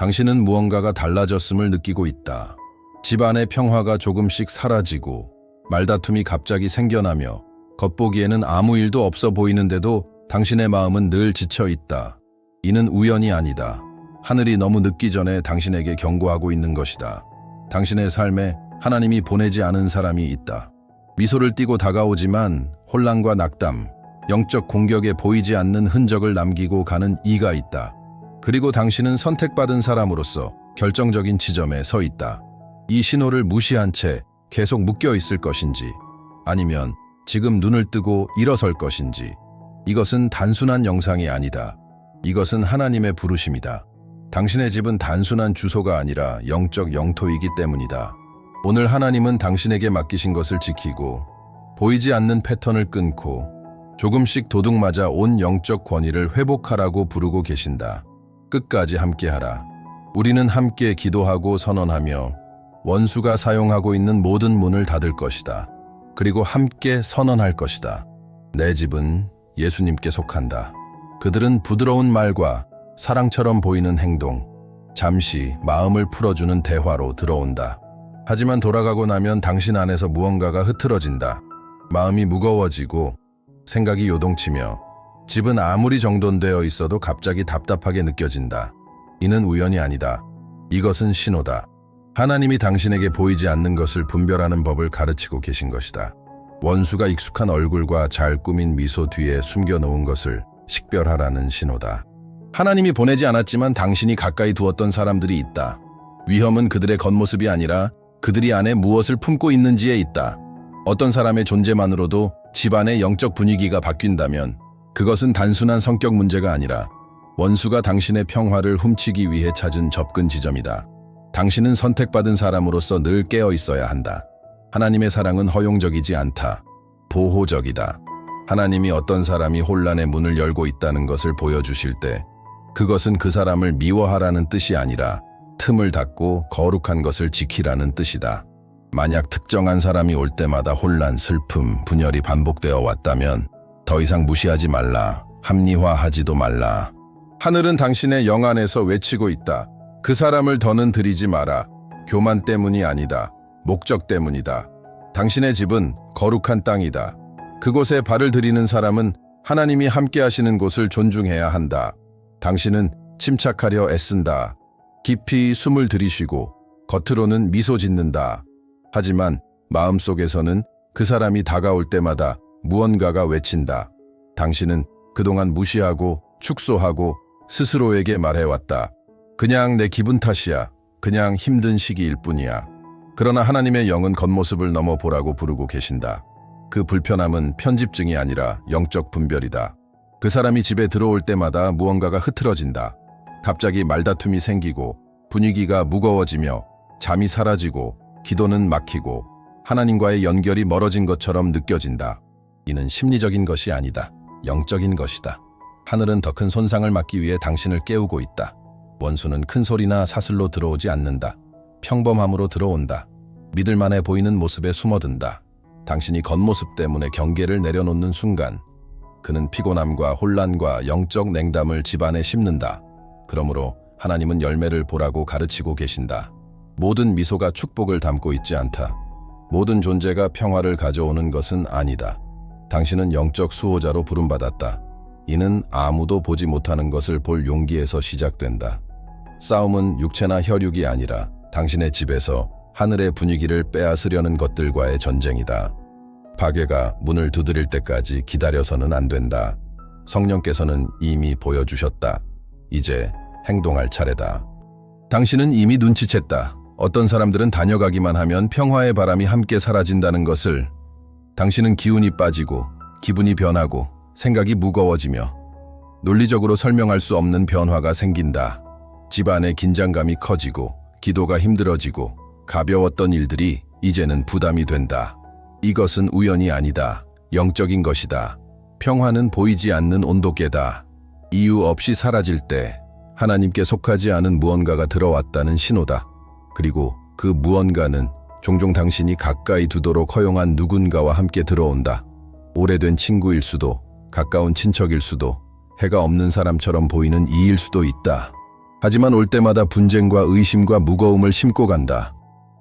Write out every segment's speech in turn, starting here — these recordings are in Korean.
당신은 무언가가 달라졌음을 느끼고 있다. 집안의 평화가 조금씩 사라지고 말다툼이 갑자기 생겨나며 겉보기에는 아무 일도 없어 보이는데도 당신의 마음은 늘 지쳐 있다. 이는 우연이 아니다. 하늘이 너무 늦기 전에 당신에게 경고하고 있는 것이다. 당신의 삶에 하나님이 보내지 않은 사람이 있다. 미소를 띠고 다가오지만 혼란과 낙담, 영적 공격에 보이지 않는 흔적을 남기고 가는 이가 있다. 그리고 당신은 선택받은 사람으로서 결정적인 지점에 서 있다. 이 신호를 무시한 채 계속 묶여 있을 것인지, 아니면 지금 눈을 뜨고 일어설 것인지. 이것은 단순한 영상이 아니다. 이것은 하나님의 부르심이다. 당신의 집은 단순한 주소가 아니라 영적 영토이기 때문이다. 오늘 하나님은 당신에게 맡기신 것을 지키고 보이지 않는 패턴을 끊고 조금씩 도둑맞아 온 영적 권위를 회복하라고 부르고 계신다. 끝까지 함께하라. 우리는 함께 기도하고 선언하며 원수가 사용하고 있는 모든 문을 닫을 것이다. 그리고 함께 선언할 것이다. 내 집은 예수님께 속한다. 그들은 부드러운 말과 사랑처럼 보이는 행동, 잠시 마음을 풀어주는 대화로 들어온다. 하지만 돌아가고 나면 당신 안에서 무언가가 흐트러진다. 마음이 무거워지고 생각이 요동치며 집은 아무리 정돈되어 있어도 갑자기 답답하게 느껴진다. 이는 우연이 아니다. 이것은 신호다. 하나님이 당신에게 보이지 않는 것을 분별하는 법을 가르치고 계신 것이다. 원수가 익숙한 얼굴과 잘 꾸민 미소 뒤에 숨겨놓은 것을 식별하라는 신호다. 하나님이 보내지 않았지만 당신이 가까이 두었던 사람들이 있다. 위험은 그들의 겉모습이 아니라 그들이 안에 무엇을 품고 있는지에 있다. 어떤 사람의 존재만으로도 집안의 영적 분위기가 바뀐다면 그것은 단순한 성격 문제가 아니라 원수가 당신의 평화를 훔치기 위해 찾은 접근 지점이다. 당신은 선택받은 사람으로서 늘 깨어 있어야 한다. 하나님의 사랑은 허용적이지 않다. 보호적이다. 하나님이 어떤 사람이 혼란의 문을 열고 있다는 것을 보여주실 때 그것은 그 사람을 미워하라는 뜻이 아니라 틈을 닫고 거룩한 것을 지키라는 뜻이다. 만약 특정한 사람이 올 때마다 혼란, 슬픔, 분열이 반복되어 왔다면 더 이상 무시하지 말라. 합리화하지도 말라. 하늘은 당신의 영 안에서 외치고 있다. 그 사람을 더는 들이지 마라. 교만 때문이 아니다. 목적 때문이다. 당신의 집은 거룩한 땅이다. 그곳에 발을 들이는 사람은 하나님이 함께 하시는 곳을 존중해야 한다. 당신은 침착하려 애쓴다. 깊이 숨을 들이쉬고 겉으로는 미소 짓는다. 하지만 마음속에서는 그 사람이 다가올 때마다 무언가가 외친다. 당신은 그동안 무시하고 축소하고 스스로에게 말해왔다. 그냥 내 기분 탓이야. 그냥 힘든 시기일 뿐이야. 그러나 하나님의 영은 겉모습을 넘어 보라고 부르고 계신다. 그 불편함은 편집증이 아니라 영적 분별이다. 그 사람이 집에 들어올 때마다 무언가가 흐트러진다. 갑자기 말다툼이 생기고 분위기가 무거워지며 잠이 사라지고 기도는 막히고 하나님과의 연결이 멀어진 것처럼 느껴진다. 이는 심리적인 것이 아니다. 영적인 것이다. 하늘은 더 큰 손상을 막기 위해 당신을 깨우고 있다. 원수는 큰 소리나 사슬로 들어오지 않는다. 평범함으로 들어온다. 믿을만해 보이는 모습에 숨어든다. 당신이 겉모습 때문에 경계를 내려놓는 순간 그는 피곤함과 혼란과 영적 냉담을 집안에 심는다. 그러므로 하나님은 열매를 보라고 가르치고 계신다. 모든 미소가 축복을 담고 있지 않다. 모든 존재가 평화를 가져오는 것은 아니다. 당신은 영적 수호자로 부름받았다. 이는 아무도 보지 못하는 것을 볼 용기에서 시작된다. 싸움은 육체나 혈육이 아니라 당신의 집에서 하늘의 분위기를 빼앗으려는 것들과의 전쟁이다. 파괴가 문을 두드릴 때까지 기다려서는 안 된다. 성령께서는 이미 보여주셨다. 이제 행동할 차례다. 당신은 이미 눈치챘다. 어떤 사람들은 다녀가기만 하면 평화의 바람이 함께 사라진다는 것을. 당신은 기운이 빠지고 기분이 변하고 생각이 무거워지며 논리적으로 설명할 수 없는 변화가 생긴다. 집안의 긴장감이 커지고 기도가 힘들어지고 가벼웠던 일들이 이제는 부담이 된다. 이것은 우연이 아니다. 영적인 것이다. 평화는 보이지 않는 온도계다. 이유 없이 사라질 때 하나님께 속하지 않은 무언가가 들어왔다는 신호다. 그리고 그 무언가는 종종 당신이 가까이 두도록 허용한 누군가와 함께 들어온다. 오래된 친구일 수도, 가까운 친척일 수도, 해가 없는 사람처럼 보이는 이일 수도 있다. 하지만 올 때마다 분쟁과 의심과 무거움을 심고 간다.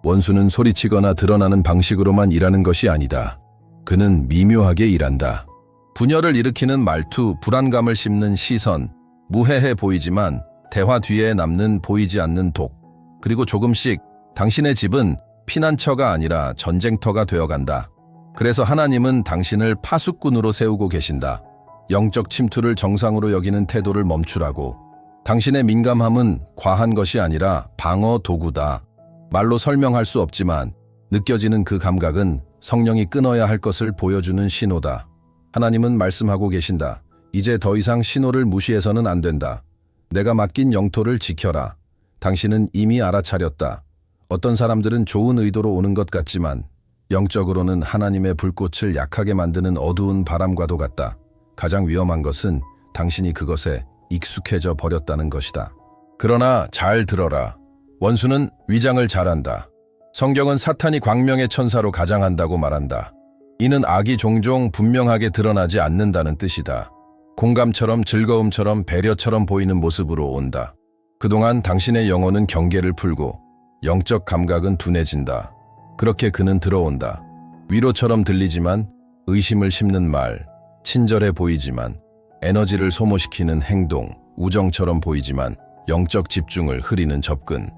원수는 소리치거나 드러나는 방식으로만 일하는 것이 아니다. 그는 미묘하게 일한다. 분열을 일으키는 말투, 불안감을 심는 시선, 무해해 보이지만 대화 뒤에 남는 보이지 않는 독. 그리고 조금씩 당신의 집은 피난처가 아니라 전쟁터가 되어간다. 그래서 하나님은 당신을 파수꾼으로 세우고 계신다. 영적 침투를 정상으로 여기는 태도를 멈추라고. 당신의 민감함은 과한 것이 아니라 방어 도구다. 말로 설명할 수 없지만 느껴지는 그 감각은 성령이 끊어야 할 것을 보여주는 신호다. 하나님은 말씀하고 계신다. 이제 더 이상 신호를 무시해서는 안 된다. 내가 맡긴 영토를 지켜라. 당신은 이미 알아차렸다. 어떤 사람들은 좋은 의도로 오는 것 같지만 영적으로는 하나님의 불꽃을 약하게 만드는 어두운 바람과도 같다. 가장 위험한 것은 당신이 그것에 익숙해져 버렸다는 것이다. 그러나 잘 들어라. 원수는 위장을 잘한다. 성경은 사탄이 광명의 천사로 가장한다고 말한다. 이는 악이 종종 분명하게 드러나지 않는다는 뜻이다. 공감처럼 즐거움처럼 배려처럼 보이는 모습으로 온다. 그동안 당신의 영혼은 경계를 풀고 영적 감각은 둔해진다. 그렇게 그는 들어온다. 위로처럼 들리지만 의심을 심는 말, 친절해 보이지만 에너지를 소모시키는 행동, 우정처럼 보이지만 영적 집중을 흐리는 접근.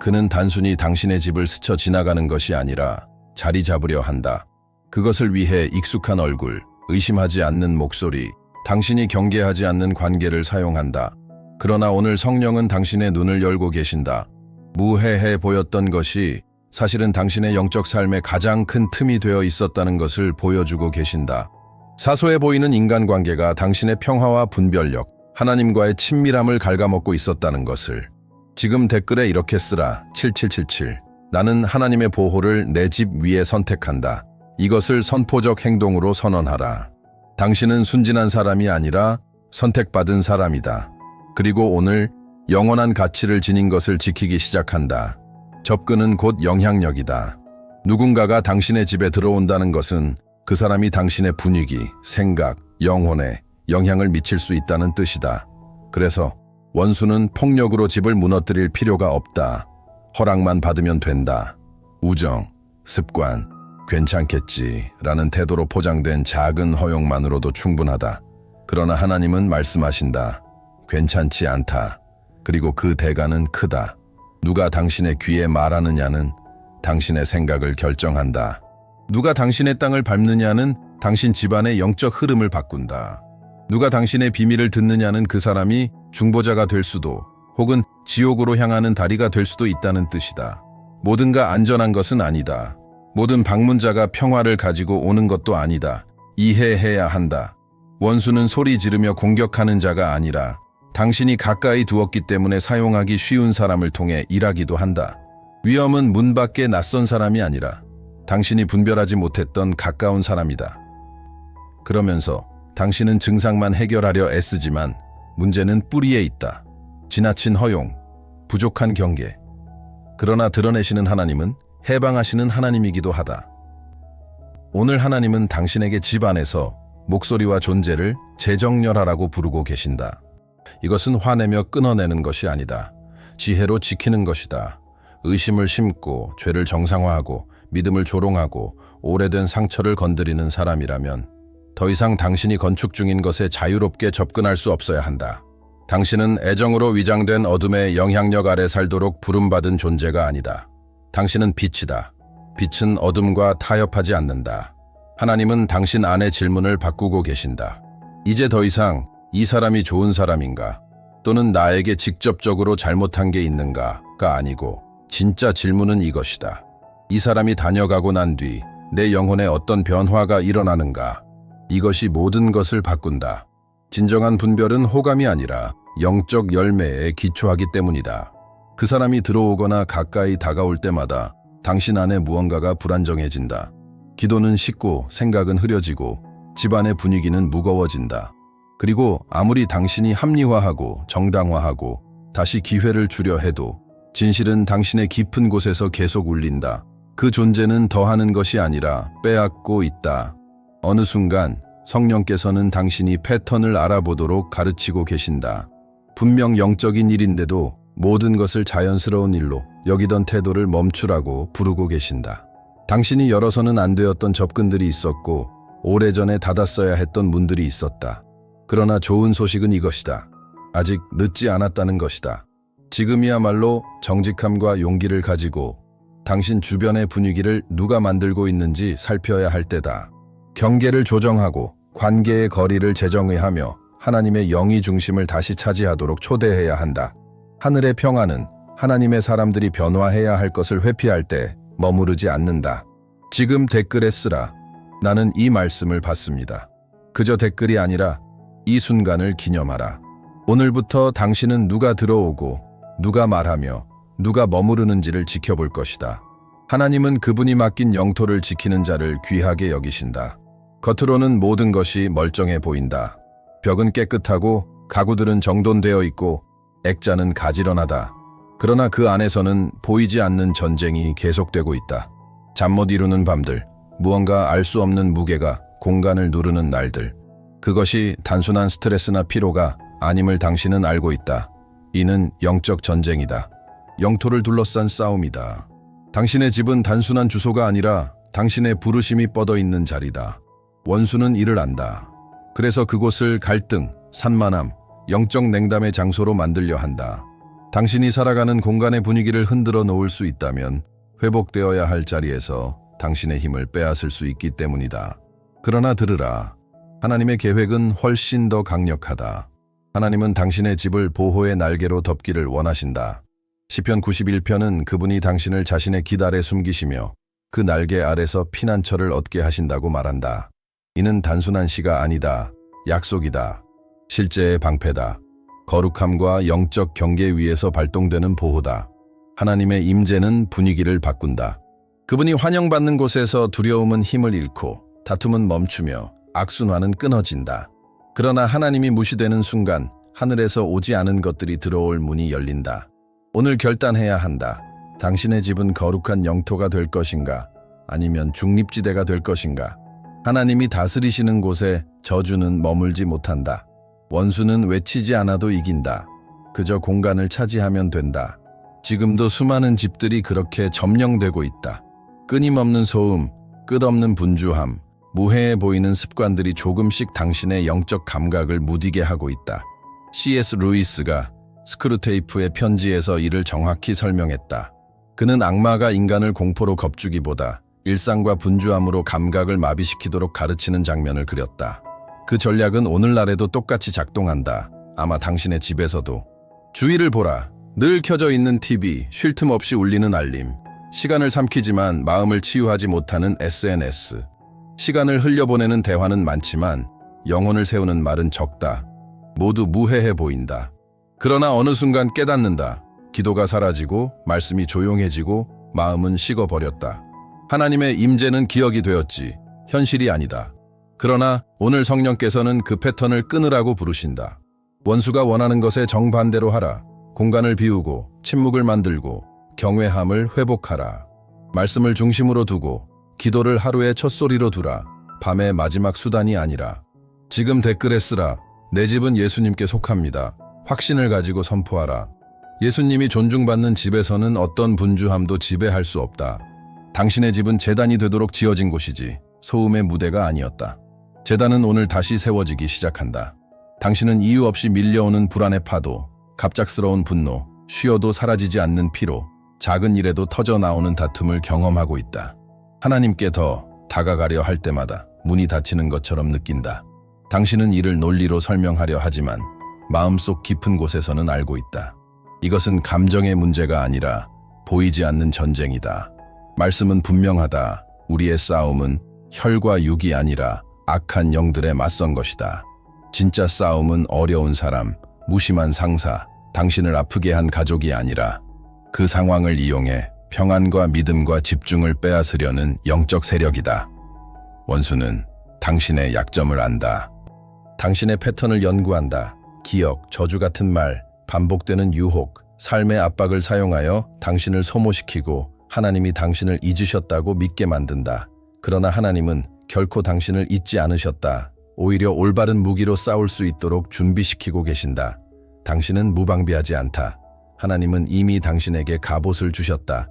그는 단순히 당신의 집을 스쳐 지나가는 것이 아니라 자리 잡으려 한다. 그것을 위해 익숙한 얼굴, 의심하지 않는 목소리, 당신이 경계하지 않는 관계를 사용한다. 그러나 오늘 성령은 당신의 눈을 열고 계신다. 무해해 보였던 것이 사실은 당신의 영적 삶의 가장 큰 틈이 되어 있었다는 것을 보여주고 계신다. 사소해 보이는 인간관계가 당신의 평화와 분별력, 하나님과의 친밀함을 갉아먹고 있었다는 것을. 지금 댓글에 이렇게 쓰라. 7777. 나는 하나님의 보호를 내 집 위에 선택한다. 이것을 선포적 행동으로 선언하라. 당신은 순진한 사람이 아니라 선택받은 사람이다. 그리고 오늘 영원한 가치를 지닌 것을 지키기 시작한다. 접근은 곧 영향력이다. 누군가가 당신의 집에 들어온다는 것은 그 사람이 당신의 분위기, 생각, 영혼에 영향을 미칠 수 있다는 뜻이다. 그래서 원수는 폭력으로 집을 무너뜨릴 필요가 없다. 허락만 받으면 된다. 우정, 습관, 괜찮겠지라는 태도로 포장된 작은 허용만으로도 충분하다. 그러나 하나님은 말씀하신다. 괜찮지 않다. 그리고 그 대가는 크다. 누가 당신의 귀에 말하느냐는 당신의 생각을 결정한다. 누가 당신의 땅을 밟느냐는 당신 집안의 영적 흐름을 바꾼다. 누가 당신의 비밀을 듣느냐는 그 사람이 중보자가 될 수도 혹은 지옥으로 향하는 다리가 될 수도 있다는 뜻이다. 모든가 안전한 것은 아니다. 모든 방문자가 평화를 가지고 오는 것도 아니다. 이해해야 한다. 원수는 소리 지르며 공격하는 자가 아니라 당신이 가까이 두었기 때문에 사용하기 쉬운 사람을 통해 일하기도 한다. 위험은 문 밖에 낯선 사람이 아니라 당신이 분별하지 못했던 가까운 사람이다. 그러면서 당신은 증상만 해결하려 애쓰지만 문제는 뿌리에 있다. 지나친 허용, 부족한 경계. 그러나 드러내시는 하나님은 해방하시는 하나님이기도 하다. 오늘 하나님은 당신에게 집 안에서 목소리와 존재를 재정렬하라고 부르고 계신다. 이것은 화내며 끊어내는 것이 아니다. 지혜로 지키는 것이다. 의심을 심고 죄를 정상화하고 믿음을 조롱하고 오래된 상처를 건드리는 사람이라면 더 이상 당신이 건축 중인 것에 자유롭게 접근할 수 없어야 한다. 당신은 애정으로 위장된 어둠의 영향력 아래 살도록 부름받은 존재가 아니다. 당신은 빛이다. 빛은 어둠과 타협하지 않는다. 하나님은 당신 안의 질문을 바꾸고 계신다. 이제 더 이상 이 사람이 좋은 사람인가? 또는 나에게 직접적으로 잘못한 게 있는가가 아니고 진짜 질문은 이것이다. 이 사람이 다녀가고 난 뒤 내 영혼에 어떤 변화가 일어나는가? 이것이 모든 것을 바꾼다. 진정한 분별은 호감이 아니라 영적 열매에 기초하기 때문이다. 그 사람이 들어오거나 가까이 다가올 때마다 당신 안에 무언가가 불안정해진다. 기도는 식고 생각은 흐려지고 집안의 분위기는 무거워진다. 그리고 아무리 당신이 합리화하고 정당화하고 다시 기회를 주려 해도 진실은 당신의 깊은 곳에서 계속 울린다. 그 존재는 더하는 것이 아니라 빼앗고 있다. 어느 순간 성령께서는 당신이 패턴을 알아보도록 가르치고 계신다. 분명 영적인 일인데도 모든 것을 자연스러운 일로 여기던 태도를 멈추라고 부르고 계신다. 당신이 열어서는 안 되었던 접근들이 있었고 오래전에 닫았어야 했던 문들이 있었다. 그러나 좋은 소식은 이것이다. 아직 늦지 않았다는 것이다. 지금이야말로 정직함과 용기를 가지고 당신 주변의 분위기를 누가 만들고 있는지 살펴야 할 때다. 경계를 조정하고 관계의 거리를 재정의하며 하나님의 영이 중심을 다시 차지하도록 초대해야 한다. 하늘의 평화는 하나님의 사람들이 변화해야 할 것을 회피할 때 머무르지 않는다. 지금 댓글에 쓰라. 나는 이 말씀을 받습니다. 그저 댓글이 아니라 이 순간을 기념하라. 오늘부터 당신은 누가 들어오고 누가 말하며 누가 머무르는지를 지켜볼 것이다. 하나님은 그분이 맡긴 영토를 지키는 자를 귀하게 여기신다. 겉으로는 모든 것이 멀쩡해 보인다. 벽은 깨끗하고 가구들은 정돈되어 있고 액자는 가지런하다. 그러나 그 안에서는 보이지 않는 전쟁이 계속되고 있다. 잠 못 이루는 밤들, 무언가 알 수 없는 무게가 공간을 누르는 날들. 그것이 단순한 스트레스나 피로가 아님을 당신은 알고 있다. 이는 영적 전쟁이다. 영토를 둘러싼 싸움이다. 당신의 집은 단순한 주소가 아니라 당신의 부르심이 뻗어 있는 자리다. 원수는 이를 안다. 그래서 그곳을 갈등, 산만함, 영적 냉담의 장소로 만들려 한다. 당신이 살아가는 공간의 분위기를 흔들어 놓을 수 있다면 회복되어야 할 자리에서 당신의 힘을 빼앗을 수 있기 때문이다. 그러나 들으라. 하나님의 계획은 훨씬 더 강력하다. 하나님은 당신의 집을 보호의 날개로 덮기를 원하신다. 시편 91편은 그분이 당신을 자신의 깃 아래 숨기시며 그 날개 아래서 피난처를 얻게 하신다고 말한다. 이는 단순한 시가 아니다. 약속이다. 실제의 방패다. 거룩함과 영적 경계 위에서 발동되는 보호다. 하나님의 임재는 분위기를 바꾼다. 그분이 환영받는 곳에서 두려움은 힘을 잃고 다툼은 멈추며 악순환은 끊어진다. 그러나 하나님이 무시되는 순간 하늘에서 오지 않은 것들이 들어올 문이 열린다. 오늘 결단해야 한다. 당신의 집은 거룩한 영토가 될 것인가? 아니면 중립지대가 될 것인가? 하나님이 다스리시는 곳에 저주는 머물지 못한다. 원수는 외치지 않아도 이긴다. 그저 공간을 차지하면 된다. 지금도 수많은 집들이 그렇게 점령되고 있다. 끊임없는 소음, 끝없는 분주함, 무해해 보이는 습관들이 조금씩 당신의 영적 감각을 무디게 하고 있다. C.S. 루이스가 스크루테이프의 편지에서 이를 정확히 설명했다. 그는 악마가 인간을 공포로 겁주기보다 일상과 분주함으로 감각을 마비시키도록 가르치는 장면을 그렸다. 그 전략은 오늘날에도 똑같이 작동한다. 아마 당신의 집에서도. 주위를 보라. 늘 켜져 있는 TV, 쉴 틈 없이 울리는 알림. 시간을 삼키지만 마음을 치유하지 못하는 SNS. 시간을 흘려보내는 대화는 많지만 영혼을 세우는 말은 적다. 모두 무해해 보인다. 그러나 어느 순간 깨닫는다. 기도가 사라지고 말씀이 조용해지고 마음은 식어버렸다. 하나님의 임재는 기억이 되었지 현실이 아니다. 그러나 오늘 성령께서는 그 패턴을 끊으라고 부르신다. 원수가 원하는 것에 정반대로 하라. 공간을 비우고 침묵을 만들고 경외함을 회복하라. 말씀을 중심으로 두고 기도를 하루의 첫 소리로 두라. 밤의 마지막 수단이 아니라. 지금 댓글에 쓰라. 내 집은 예수님께 속합니다. 확신을 가지고 선포하라. 예수님이 존중받는 집에서는 어떤 분주함도 지배할 수 없다. 당신의 집은 제단이 되도록 지어진 곳이지 소음의 무대가 아니었다. 제단은 오늘 다시 세워지기 시작한다. 당신은 이유 없이 밀려오는 불안의 파도, 갑작스러운 분노, 쉬어도 사라지지 않는 피로, 작은 일에도 터져나오는 다툼을 경험하고 있다. 하나님께 더 다가가려 할 때마다 문이 닫히는 것처럼 느낀다. 당신은 이를 논리로 설명하려 하지만 마음속 깊은 곳에서는 알고 있다. 이것은 감정의 문제가 아니라 보이지 않는 전쟁이다. 말씀은 분명하다. 우리의 싸움은 혈과 육이 아니라 악한 영들에 맞선 것이다. 진짜 싸움은 어려운 사람, 무심한 상사, 당신을 아프게 한 가족이 아니라 그 상황을 이용해 평안과 믿음과 집중을 빼앗으려는 영적 세력이다. 원수는 당신의 약점을 안다. 당신의 패턴을 연구한다. 기억, 저주 같은 말, 반복되는 유혹, 삶의 압박을 사용하여 당신을 소모시키고 하나님이 당신을 잊으셨다고 믿게 만든다. 그러나 하나님은 결코 당신을 잊지 않으셨다. 오히려 올바른 무기로 싸울 수 있도록 준비시키고 계신다. 당신은 무방비하지 않다. 하나님은 이미 당신에게 갑옷을 주셨다.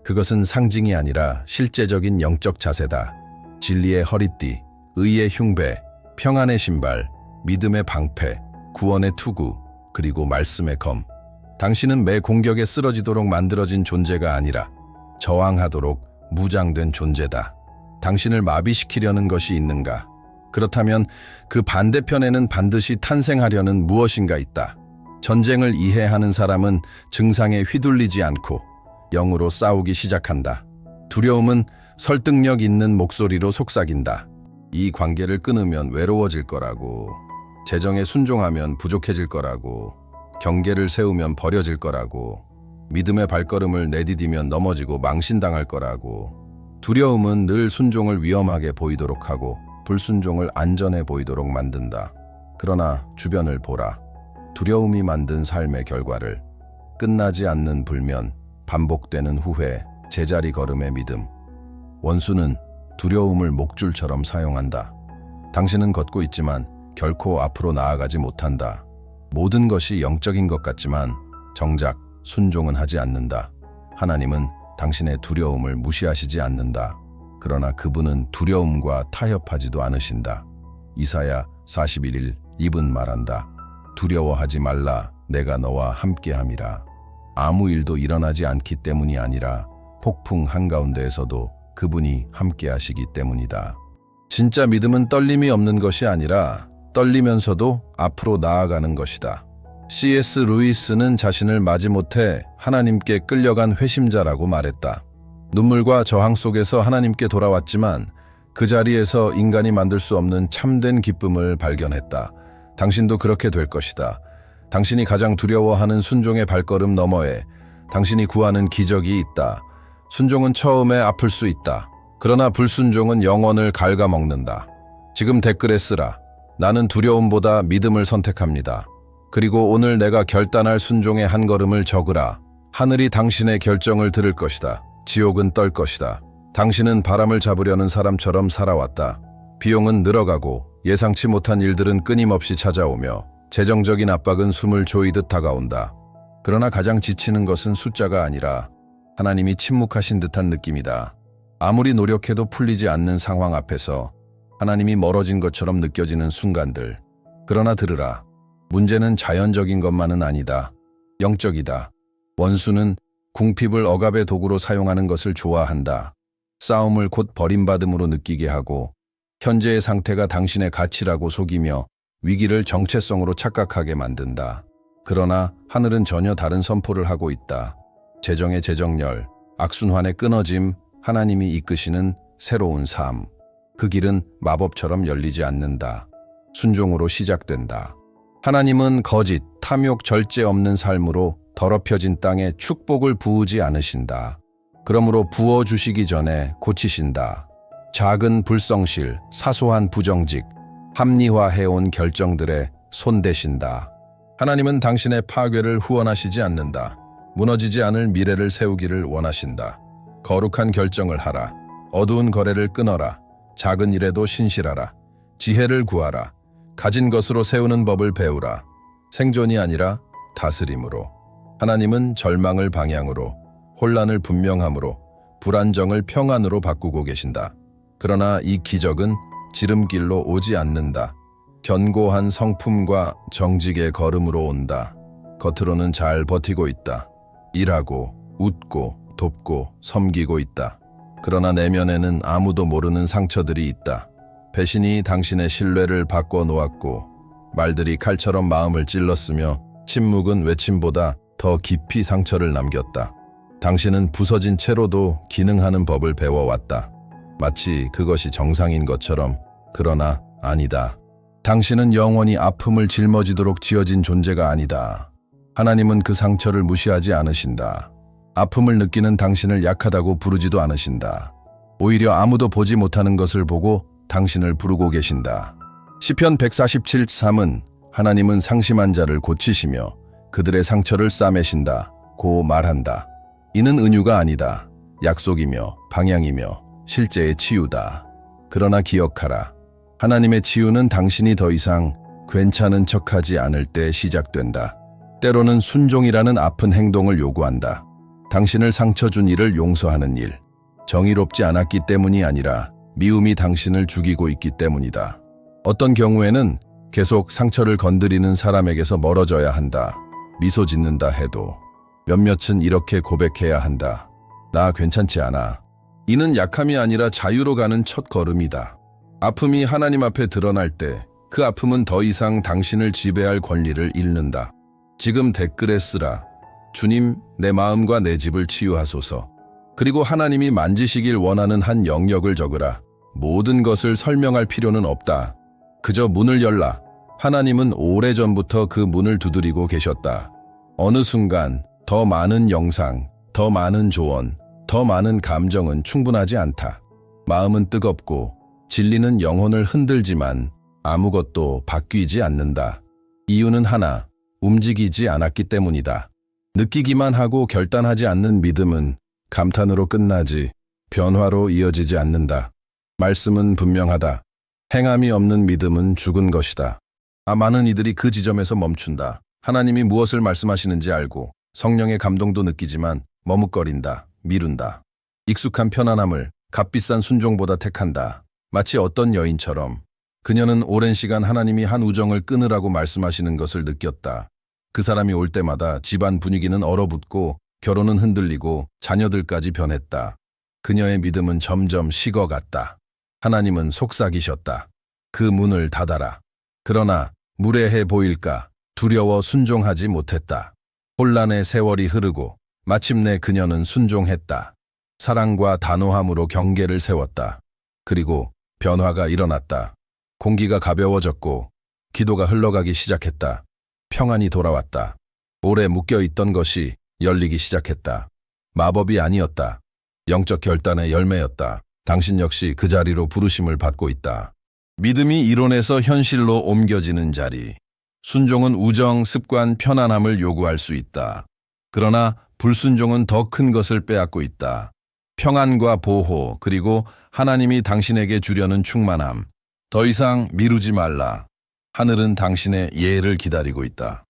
그것은 상징이 아니라 실제적인 영적 자세다. 진리의 허리띠, 의의 흉배, 평안의 신발, 믿음의 방패, 구원의 투구, 그리고 말씀의 검. 당신은 매 공격에 쓰러지도록 만들어진 존재가 아니라 저항하도록 무장된 존재다. 당신을 마비시키려는 것이 있는가? 그렇다면 그 반대편에는 반드시 탄생하려는 무엇인가 있다. 전쟁을 이해하는 사람은 증상에 휘둘리지 않고 영으로 싸우기 시작한다. 두려움은 설득력 있는 목소리로 속삭인다. 이 관계를 끊으면 외로워질 거라고, 재정에 순종하면 부족해질 거라고, 경계를 세우면 버려질 거라고, 믿음의 발걸음을 내디디면 넘어지고 망신당할 거라고. 두려움은 늘 순종을 위험하게 보이도록 하고 불순종을 안전해 보이도록 만든다. 그러나 주변을 보라. 두려움이 만든 삶의 결과를. 끝나지 않는 불면, 반복되는 후회, 제자리 걸음의 믿음. 원수는 두려움을 목줄처럼 사용한다. 당신은 걷고 있지만 결코 앞으로 나아가지 못한다. 모든 것이 영적인 것 같지만 정작 순종은 하지 않는다. 하나님은 당신의 두려움을 무시하시지 않는다. 그러나 그분은 두려움과 타협하지도 않으신다. 이사야 41일 2분 말한다. 두려워하지 말라. 내가 너와 함께함이라. 아무 일도 일어나지 않기 때문이 아니라 폭풍 한가운데에서도 그분이 함께하시기 때문이다. 진짜 믿음은 떨림이 없는 것이 아니라 떨리면서도 앞으로 나아가는 것이다. C.S. 루이스는 자신을 마지못해 하나님께 끌려간 회심자라고 말했다. 눈물과 저항 속에서 하나님께 돌아왔지만 그 자리에서 인간이 만들 수 없는 참된 기쁨을 발견했다. 당신도 그렇게 될 것이다. 당신이 가장 두려워하는 순종의 발걸음 너머에 당신이 구하는 기적이 있다. 순종은 처음에 아플 수 있다. 그러나 불순종은 영혼을 갉아먹는다. 지금 댓글에 쓰라. 나는 두려움보다 믿음을 선택합니다. 그리고 오늘 내가 결단할 순종의 한 걸음을 적으라. 하늘이 당신의 결정을 들을 것이다. 지옥은 떨 것이다. 당신은 바람을 잡으려는 사람처럼 살아왔다. 비용은 늘어가고 예상치 못한 일들은 끊임없이 찾아오며 재정적인 압박은 숨을 조이듯 다가온다. 그러나 가장 지치는 것은 숫자가 아니라 하나님이 침묵하신 듯한 느낌이다. 아무리 노력해도 풀리지 않는 상황 앞에서 하나님이 멀어진 것처럼 느껴지는 순간들. 그러나 들으라. 문제는 자연적인 것만은 아니다. 영적이다. 원수는 궁핍을 억압의 도구로 사용하는 것을 좋아한다. 싸움을 곧 버림받음으로 느끼게 하고 현재의 상태가 당신의 가치라고 속이며 위기를 정체성으로 착각하게 만든다. 그러나 하늘은 전혀 다른 선포를 하고 있다. 재정의 재정렬, 악순환의 끊어짐, 하나님이 이끄시는 새로운 삶. 그 길은 마법처럼 열리지 않는다. 순종으로 시작된다. 하나님은 거짓, 탐욕, 절제 없는 삶으로 더럽혀진 땅에 축복을 부으지 않으신다. 그러므로 부어주시기 전에 고치신다. 작은 불성실, 사소한 부정직, 합리화해온 결정들에 손대신다. 하나님은 당신의 파괴를 후원하시지 않는다. 무너지지 않을 미래를 세우기를 원하신다. 거룩한 결정을 하라. 어두운 거래를 끊어라. 작은 일에도 신실하라. 지혜를 구하라. 가진 것으로 세우는 법을 배우라. 생존이 아니라 다스림으로. 하나님은 절망을 방향으로, 혼란을 분명함으로, 불안정을 평안으로 바꾸고 계신다. 그러나 이 기적은 지름길로 오지 않는다. 견고한 성품과 정직의 걸음으로 온다. 겉으로는 잘 버티고 있다. 일하고, 웃고, 돕고, 섬기고 있다. 그러나 내면에는 아무도 모르는 상처들이 있다. 배신이 당신의 신뢰를 바꿔놓았고 말들이 칼처럼 마음을 찔렀으며 침묵은 외침보다 더 깊이 상처를 남겼다. 당신은 부서진 채로도 기능하는 법을 배워왔다. 마치 그것이 정상인 것처럼. 그러나 아니다. 당신은 영원히 아픔을 짊어지도록 지어진 존재가 아니다. 하나님은 그 상처를 무시하지 않으신다. 아픔을 느끼는 당신을 약하다고 부르지도 않으신다. 오히려 아무도 보지 못하는 것을 보고 당신을 부르고 계신다. 시편 147:3은 하나님은 상심한 자를 고치시며 그들의 상처를 싸매신다 고 말한다. 이는 은유가 아니다. 약속이며 방향이며 실제의 치유다. 그러나 기억하라. 하나님의 치유는 당신이 더 이상 괜찮은 척하지 않을 때 시작된다. 때로는 순종이라는 아픈 행동을 요구한다. 당신을 상처 준 일을 용서하는 일. 정의롭지 않았기 때문이 아니라 미움이 당신을 죽이고 있기 때문이다. 어떤 경우에는 계속 상처를 건드리는 사람에게서 멀어져야 한다. 미소 짓는다 해도 몇몇은 이렇게 고백해야 한다. 나 괜찮지 않아. 이는 약함이 아니라 자유로 가는 첫 걸음이다. 아픔이 하나님 앞에 드러날 때 그 아픔은 더 이상 당신을 지배할 권리를 잃는다. 지금 댓글에 쓰라. 주님, 내 마음과 내 집을 치유하소서. 그리고 하나님이 만지시길 원하는 한 영역을 적으라. 모든 것을 설명할 필요는 없다. 그저 문을 열라. 하나님은 오래전부터 그 문을 두드리고 계셨다. 어느 순간 더 많은 영상, 더 많은 조언, 더 많은 감정은 충분하지 않다. 마음은 뜨겁고 진리는 영혼을 흔들지만 아무것도 바뀌지 않는다. 이유는 하나, 움직이지 않았기 때문이다. 느끼기만 하고 결단하지 않는 믿음은 감탄으로 끝나지 변화로 이어지지 않는다. 말씀은 분명하다. 행함이 없는 믿음은 죽은 것이다. 많은 이들이 그 지점에서 멈춘다. 하나님이 무엇을 말씀하시는지 알고 성령의 감동도 느끼지만 머뭇거린다. 미룬다. 익숙한 편안함을 값비싼 순종보다 택한다. 마치 어떤 여인처럼 그녀는 오랜 시간 하나님이 한 우정을 끊으라고 말씀하시는 것을 느꼈다. 그 사람이 올 때마다 집안 분위기는 얼어붙고 결혼은 흔들리고 자녀들까지 변했다. 그녀의 믿음은 점점 식어갔다. 하나님은 속삭이셨다. 그 문을 닫아라. 그러나 무례해 보일까 두려워 순종하지 못했다. 혼란의 세월이 흐르고 마침내 그녀는 순종했다. 사랑과 단호함으로 경계를 세웠다. 그리고 변화가 일어났다. 공기가 가벼워졌고 기도가 흘러가기 시작했다. 평안이 돌아왔다. 오래 묶여있던 것이 열리기 시작했다. 마법이 아니었다. 영적 결단의 열매였다. 당신 역시 그 자리로 부르심을 받고 있다. 믿음이 이론에서 현실로 옮겨지는 자리. 순종은 우정, 습관, 편안함을 요구할 수 있다. 그러나 불순종은 더 큰 것을 빼앗고 있다. 평안과 보호, 그리고 하나님이 당신에게 주려는 충만함. 더 이상 미루지 말라. 하늘은 당신의 예를 기다리고 있다.